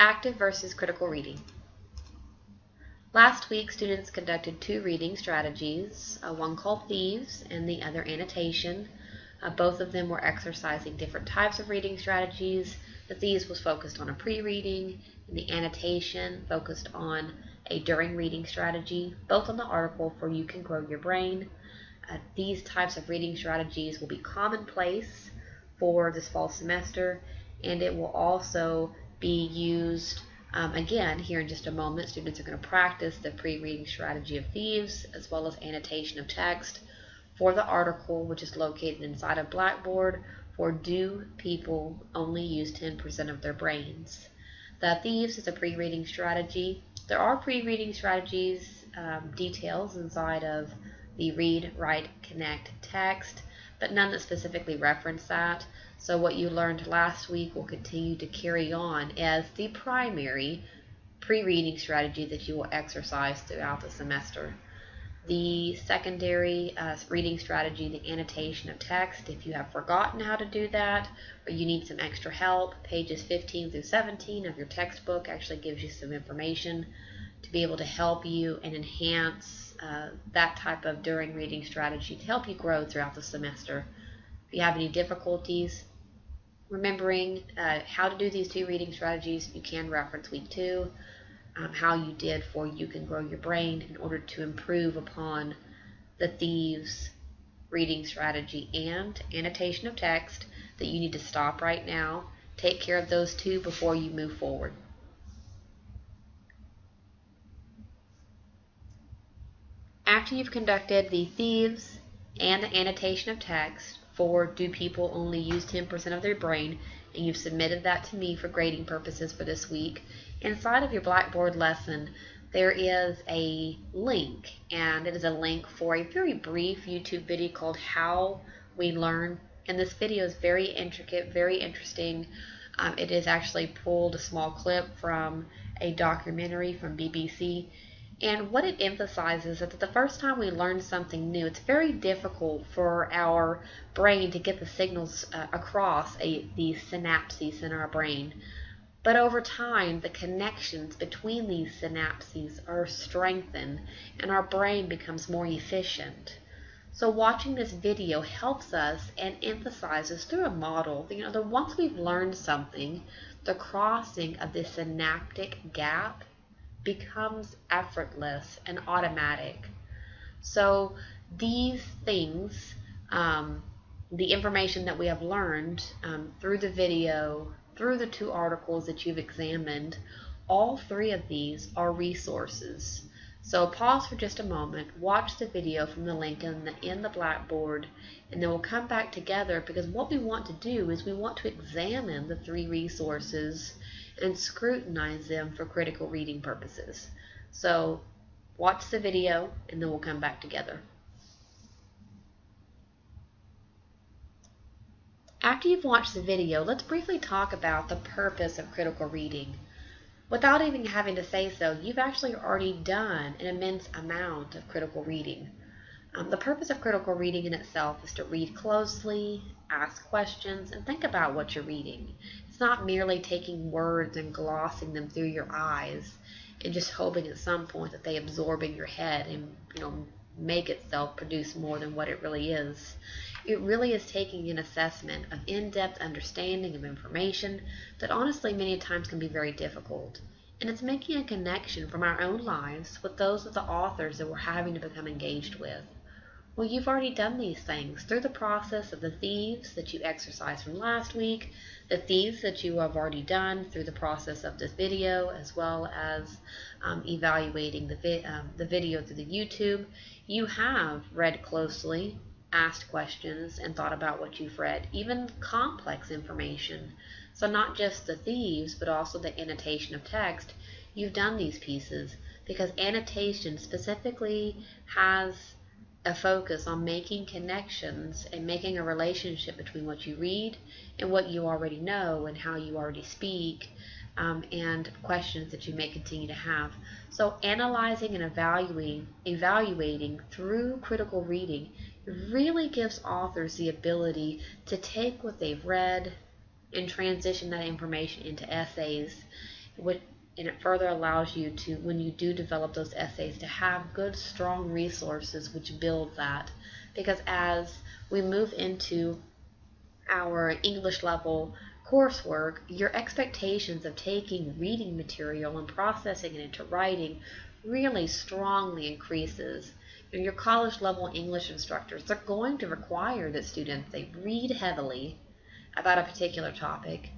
Active versus critical reading. Last week, students conducted two reading strategies, one called Thieves and the other Annotation. Both of them were exercising different types of reading strategies. The Thieves was focused on a pre-reading, and the Annotation focused on a during reading strategy, both on the article for You Can Grow Your Brain. These types of reading strategies will be commonplace for this fall semester, and it will also be used again here in just a moment. Students are going to practice the pre-reading strategy of Thieves as well as annotation of text for the article, which is located inside of Blackboard for Do People Only Use 10% of Their Brains. The Thieves is a pre-reading strategy. There are pre-reading strategies details inside of the Read, Write, Connect text, but none that specifically reference that. So what you learned last week will continue to carry on as the primary pre-reading strategy that you will exercise throughout the semester. The secondary reading strategy, the annotation of text, if you have forgotten how to do that or you need some extra help, pages 15 through 17 of your textbook actually gives you some information to be able to help you and enhance that type of during reading strategy to help you grow throughout the semester. If you have any difficulties remembering how to do these two reading strategies, you can reference week 2, how you did for You Can Grow Your Brain in order to improve upon the Thieves reading strategy and annotation of text, that you need to stop right now. Take care of those two before you move forward. After you've conducted the Thieves and the annotation of text for Do People Only Use 10% of Their Brain, and you've submitted that to me for grading purposes for this week, inside of your Blackboard lesson there is a link, and it is a link for a very brief YouTube video called How We Learn. And this video is very intricate, very interesting. It is actually pulled a small clip from a documentary from BBC. And what it emphasizes is that the first time we learn something new, it's very difficult for our brain to get the signals across these synapses in our brain. But over time, the connections between these synapses are strengthened and our brain becomes more efficient. So watching this video helps us and emphasizes through a model, that once we've learned something, the crossing of this synaptic gap becomes effortless and automatic. So these things, the information that we have learned through the video, through the two articles that you've examined, all three of these are resources. So pause for just a moment, watch the video from the link in the Blackboard, and then we'll come back together, because what we want to do is we want to examine the three resources and scrutinize them for critical reading purposes. So watch the video and then we'll come back together. After you've watched the video, let's briefly talk about the purpose of critical reading. Without even having to say so, you've actually already done an immense amount of critical reading. The purpose of critical reading in itself is to read closely, ask questions, and think about what you're reading. It's not merely taking words and glossing them through your eyes and just hoping at some point that they absorb in your head and make itself produce more than what it really is. It really is taking an assessment of in-depth understanding of information that honestly many times can be very difficult. And it's making a connection from our own lives with those of the authors that we're having to become engaged with. Well, you've already done these things through the process of the Thieves that you exercised from last week, the Thieves that you have already done through the process of this video, as well as evaluating the video through the YouTube. You have read closely, asked questions, and thought about what you've read, even complex information. So not just the Thieves, but also the annotation of text. You've done these pieces because annotation specifically has a focus on making connections and making a relationship between what you read and what you already know and how you already speak, and questions that you may continue to have. So analyzing and evaluating through critical reading really gives authors the ability to take what they've read and transition that information into essays and it further allows you to, when you do develop those essays, to have good, strong resources which build that. Because as we move into our English level coursework, your expectations of taking reading material and processing it into writing really strongly increases. And your college level English instructors, they're going to require that students, they read heavily about a particular topic,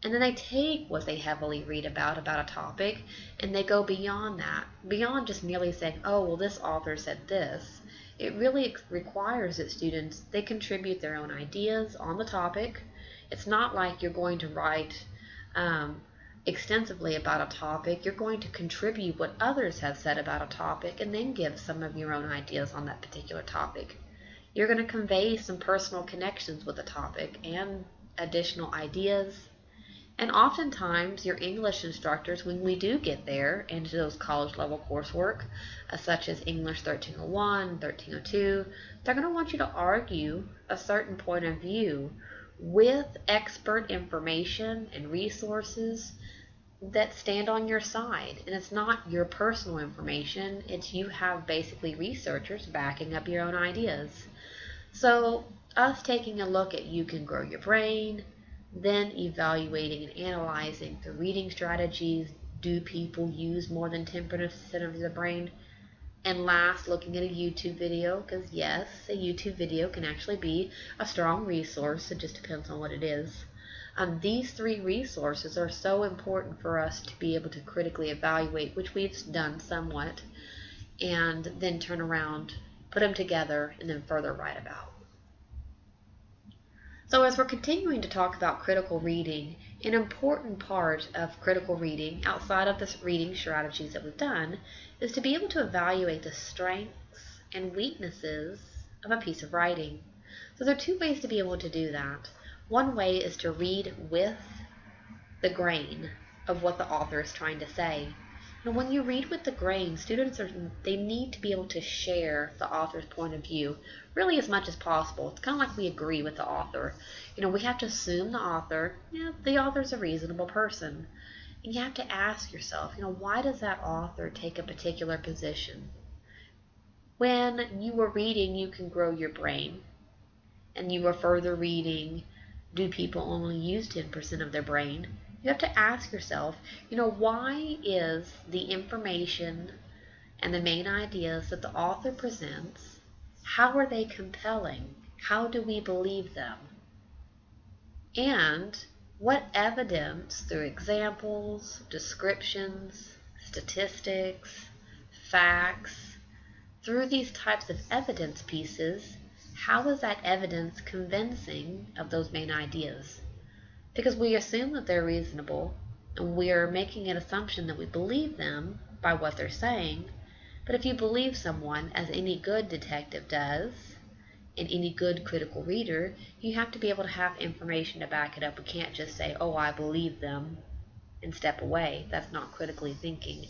and then they take what they heavily read about a topic, and they go beyond that, beyond just merely saying, oh, well, this author said this. It really requires that students, they contribute their own ideas on the topic. It's not like you're going to write extensively about a topic. You're going to contribute what others have said about a topic and then give some of your own ideas on that particular topic. You're going to convey some personal connections with the topic and additional ideas. And oftentimes, your English instructors, when we do get there into those college level coursework, such as English 1301, 1302, they're going to want you to argue a certain point of view with expert information and resources that stand on your side. And it's not your personal information, it's you have basically researchers backing up your own ideas. So, us taking a look at You Can Grow Your Brain, then evaluating and analyzing the reading strategies. Do people use more than 10% of their brain? And last, looking at a YouTube video, because yes, a YouTube video can actually be a strong resource. It just depends on what it is. These three resources are so important for us to be able to critically evaluate, which we've done somewhat, and then turn around, put them together, and then further write about. So as we're continuing to talk about critical reading, an important part of critical reading, outside of the reading strategies that we've done, is to be able to evaluate the strengths and weaknesses of a piece of writing. So there are two ways to be able to do that. One way is to read with the grain of what the author is trying to say. And when you read with the grain, they need to be able to share the author's point of view really as much as possible. It's kind of like we agree with the author. We have to assume the author's a reasonable person. And you have to ask yourself, why does that author take a particular position? When you were reading You Can Grow Your Brain, and you were further reading Do People Only Use 10% of Their Brain? You have to ask yourself, why is the information and the main ideas that the author presents, how are they compelling? How do we believe them? And what evidence, through examples, descriptions, statistics, facts, through these types of evidence pieces, how is that evidence convincing of those main ideas? Because we assume that they're reasonable, and we're making an assumption that we believe them by what they're saying. But if you believe someone, as any good detective does, and any good critical reader, you have to be able to have information to back it up. We can't just say, oh, I believe them, and step away. That's not critically thinking.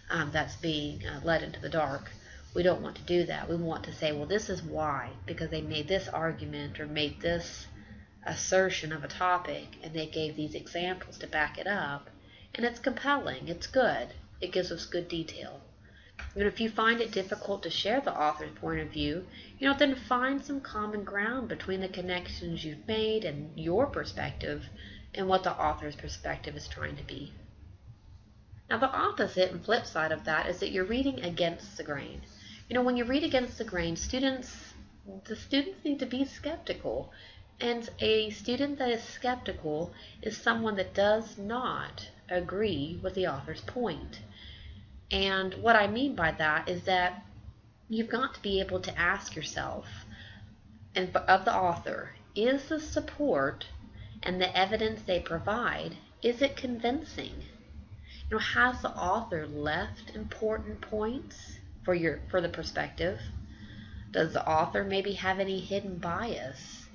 That's being led into the dark. We don't want to do that. We want to say, well, this is why, because they made this argument or made this assertion of a topic, and they gave these examples to back it up, and it's compelling, it's good, it gives us good detail. And if you find it difficult to share the author's point of view, then find some common ground between the connections you've made and your perspective and what the author's perspective is trying to be. Now the opposite and flip side of that is that you're reading against the grain. When you read against the grain, the students need to be skeptical. And a student that is skeptical is someone that does not agree with the author's point. And what I mean by that is that you've got to be able to ask yourself, and of the author, is the support and the evidence they provide, is it convincing? Has the author left important points for the perspective? Does the author maybe have any hidden bias?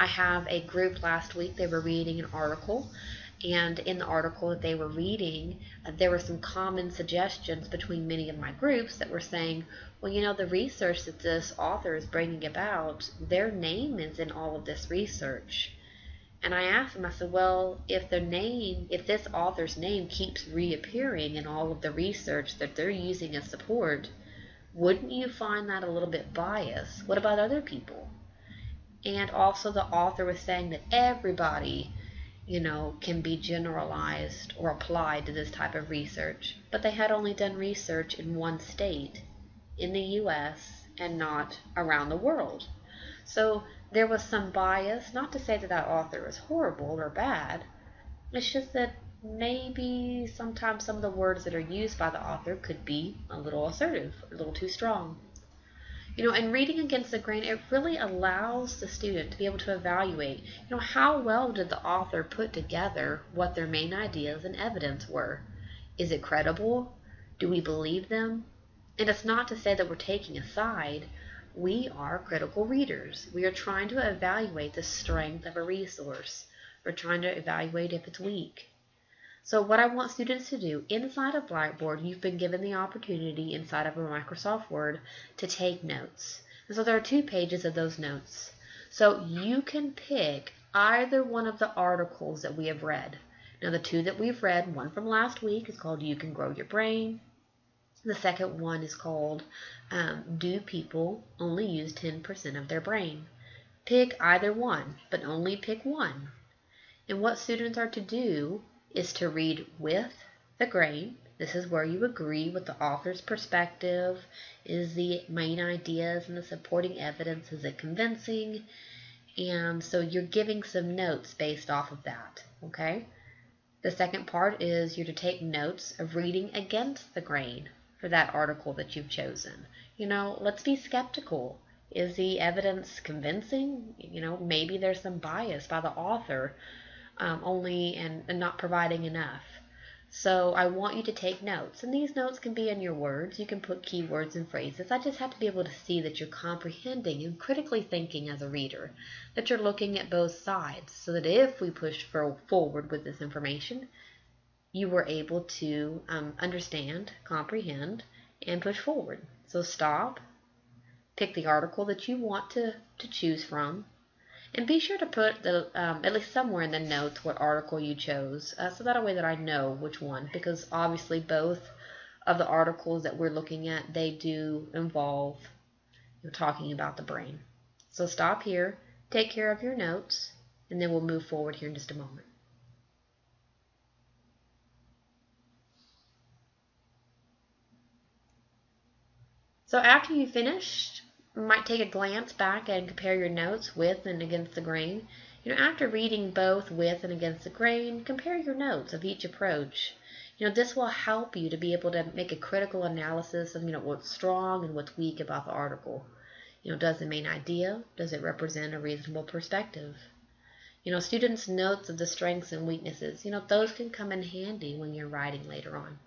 I have a group last week, they were reading an article, and in the article that they were reading, there were some common suggestions between many of my groups that were saying, well, the research that this author is bringing about, their name is in all of this research. And I asked them, I said, well, if this author's name keeps reappearing in all of the research that they're using as support, wouldn't you find that a little bit biased? What about other people? And also the author was saying that everybody, can be generalized or applied to this type of research. But they had only done research in one state, in the US, and not around the world. So there was some bias, not to say that that author is horrible or bad. It's just that maybe sometimes some of the words that are used by the author could be a little assertive, a little too strong. And reading against the grain, it really allows the student to be able to evaluate, how well did the author put together what their main ideas and evidence were? Is it credible? Do we believe them? And it's not to say that we're taking a side. We are critical readers. We are trying to evaluate the strength of a resource. We're trying to evaluate if it's weak. So what I want students to do inside of Blackboard, you've been given the opportunity inside of a Microsoft Word to take notes. And so there are 2 pages of those notes. So you can pick either one of the articles that we have read. Now the 2 that we've read, one from last week is called You Can Grow Your Brain. The second one is called Do People Only Use 10% of Their Brain? Pick either one, but only pick one. And what students are to do is to read with the grain. This is where you agree with the author's perspective. Is the main ideas and the supporting evidence, is it convincing? And so you're giving some notes based off of that, okay? The second part is you're to take notes of reading against the grain for that article that you've chosen. Let's be skeptical. Is the evidence convincing? Maybe there's some bias by the author only and not providing enough. So I want you to take notes, and these notes can be in your words. You can put keywords and phrases. I just have to be able to see that you're comprehending and critically thinking as a reader, that you're looking at both sides, so that if we push forward with this information, you were able to understand, comprehend, and push forward. So stop, pick the article that you want to choose from, and be sure to put at least somewhere in the notes what article you chose, so that way that I know which one, because obviously both of the articles that we're looking at, they do involve talking about the brain. So stop here, take care of your notes, and then we'll move forward here in just a moment. So after you finished, you might take a glance back and compare your notes with and against the grain. After reading both with and against the grain, compare your notes of each approach. This will help you to be able to make a critical analysis of what's strong and what's weak about the article. Does the main idea, does it represent a reasonable perspective? Students' notes of the strengths and weaknesses, those can come in handy when you're writing later on.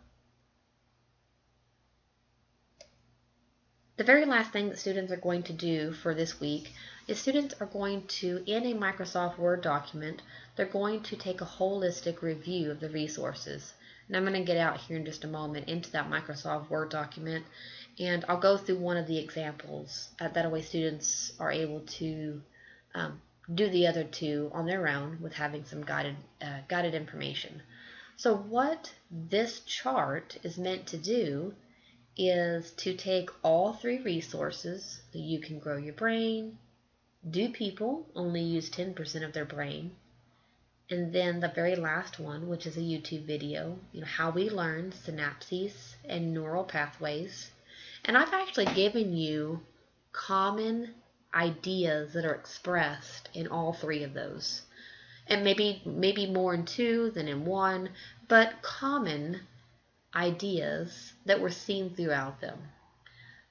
The very last thing that students are going to do for this week is students are going to, in a Microsoft Word document, they're going to take a holistic review of the resources. And I'm going to get out here in just a moment into that Microsoft Word document, and I'll go through one of the examples. That way students are able to do the other 2 on their own with having some guided information. So what this chart is meant to do is to take all 3 resources, that You Can Grow Your Brain, Do People Only Use 10% of Their Brain, and then the very last one, which is a YouTube video, How We Learn Synapses and Neural Pathways. And I've actually given you common ideas that are expressed in all 3 of those. And maybe more in 2 than in 1, but common ideas that were seen throughout them.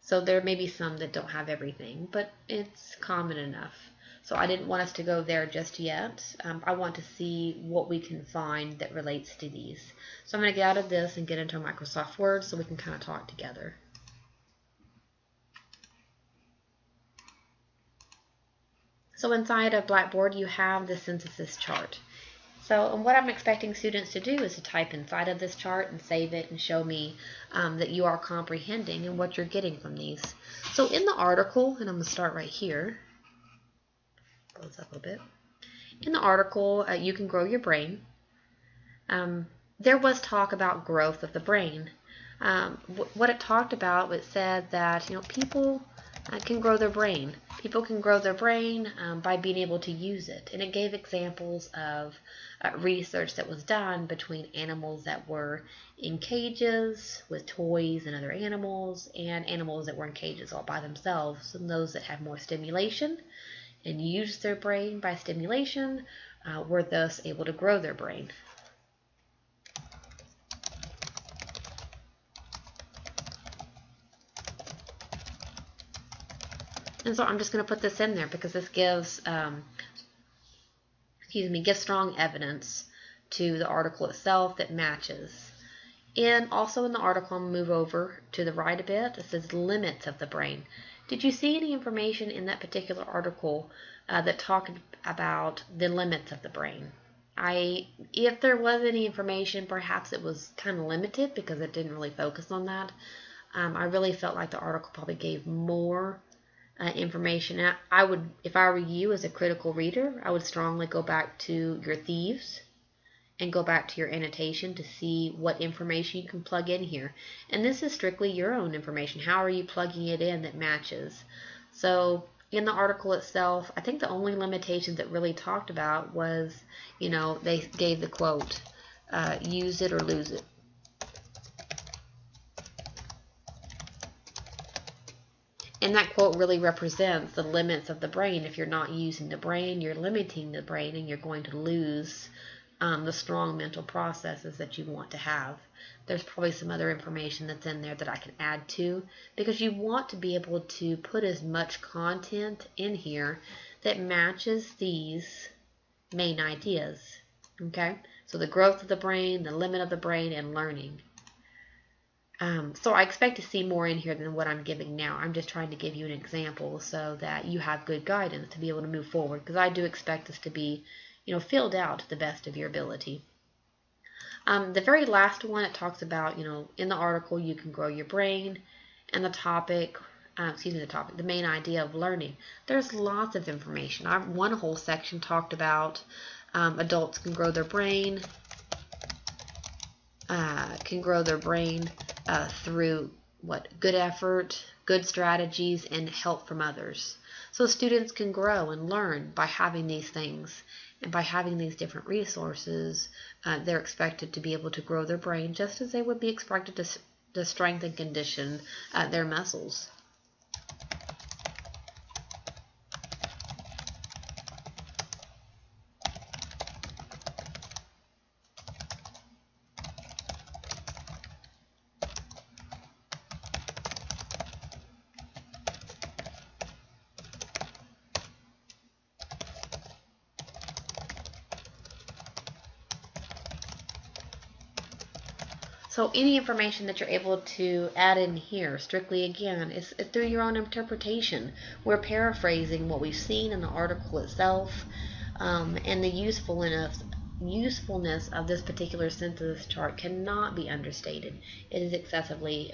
So there may be some that don't have everything, but it's common enough. So I didn't want us to go there just yet. I want to see what we can find that relates to these. So I'm going to get out of this and get into Microsoft Word so we can kind of talk together. So inside of Blackboard, you have the synthesis chart. So what I'm expecting students to do is to type inside of this chart and save it and show me that you are comprehending and what you're getting from these. So in the article, and I'm going to start right here, close up a little bit. In the article, You Can Grow Your Brain, there was talk about growth of the brain. What it talked about, it said that people can grow their brain. People can grow their brain by being able to use it. And it gave examples of research that was done between animals that were in cages with toys and other animals, and animals that were in cages all by themselves. And those that had more stimulation and used their brain by stimulation were thus able to grow their brain. And so I'm just going to put this in there because this gives, gives strong evidence to the article itself that matches. And also in the article, I'm going to move over to the right a bit. It says limits of the brain. Did you see any information in that particular article that talked about the limits of the brain? If there was any information, perhaps it was kind of limited because it didn't really focus on that. I really felt like the article probably gave more information. I would, if I were you as a critical reader, I would strongly go back to your thieves and go back to your annotation to see what information you can plug in here. And this is strictly your own information. How are you plugging it in that matches? So in the article itself, I think the only limitation that really talked about was, they gave the quote, use it or lose it. And that quote really represents the limits of the brain. If you're not using the brain, you're limiting the brain, and you're going to lose the strong mental processes that you want to have. There's probably some other information that's in there that I can add to, because you want to be able to put as much content in here that matches these main ideas. Okay? So the growth of the brain, the limit of the brain, and learning. So I expect to see more in here than what I'm giving now. I'm just trying to give you an example so that you have good guidance to be able to move forward, because I do expect this to be, filled out to the best of your ability. The very last one, it talks about, in the article, you can grow your brain, and the topic, the main idea of learning. There's lots of information. One whole section talked about adults can grow their brain, through good effort, good strategies, and help from others. So students can grow and learn by having these things, and by having these different resources, they're expected to be able to grow their brain just as they would be expected to strengthen and condition their muscles. So any information that you're able to add in here, strictly again, is through your own interpretation. We're paraphrasing what we've seen in the article itself, and the usefulness of this particular synthesis chart cannot be understated. It is excessively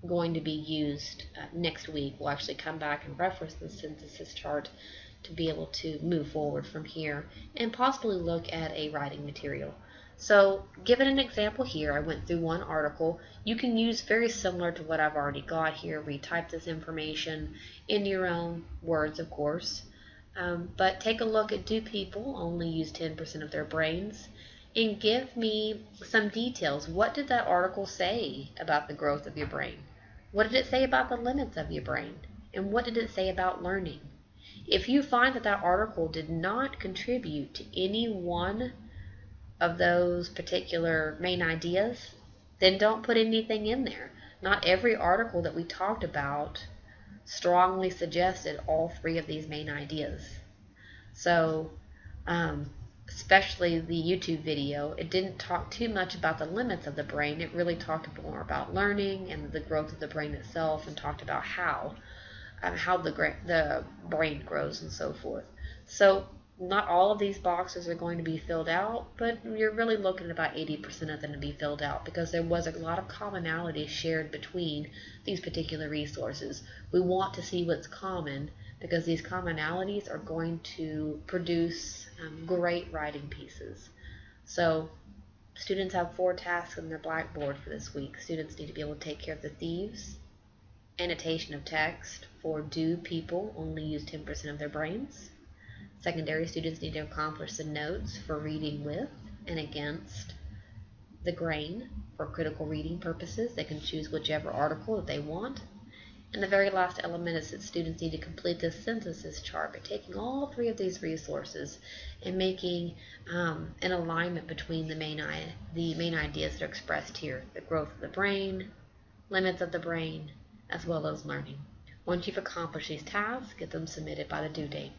going to be used next week. We'll actually come back and reference the synthesis chart to be able to move forward from here and possibly look at a writing material. So, given an example here, I went through one article. You can use very similar to what I've already got here. Retype this information in your own words, of course. But take a look at, do people only use 10% of their brains? And give me some details. What did that article say about the growth of your brain? What did it say about the limits of your brain? And what did it say about learning? If you find that that article did not contribute to any one of those particular main ideas, then don't put anything in there. Not every article that we talked about strongly suggested all three of these main ideas. So, especially the YouTube video, it didn't talk too much about the limits of the brain. It really talked more about learning and the growth of the brain itself, and talked about how the brain grows and so forth. So not all of these boxes are going to be filled out, but you're really looking at about 80% of them to be filled out, because there was a lot of commonality shared between these particular resources. We want to see what's common because these commonalities are going to produce great writing pieces. So students have 4 tasks on their blackboard for this week. Students need to be able to take care of the thieves, annotation of text for do people only use 10% of their brains. Secondary students need to accomplish the notes for reading with and against the grain for critical reading purposes. They can choose whichever article that they want. And the very last element is that students need to complete the synthesis chart by taking all 3 of these resources and making an alignment between the main ideas that are expressed here: the growth of the brain, limits of the brain, as well as learning. Once you've accomplished these tasks, get them submitted by the due date.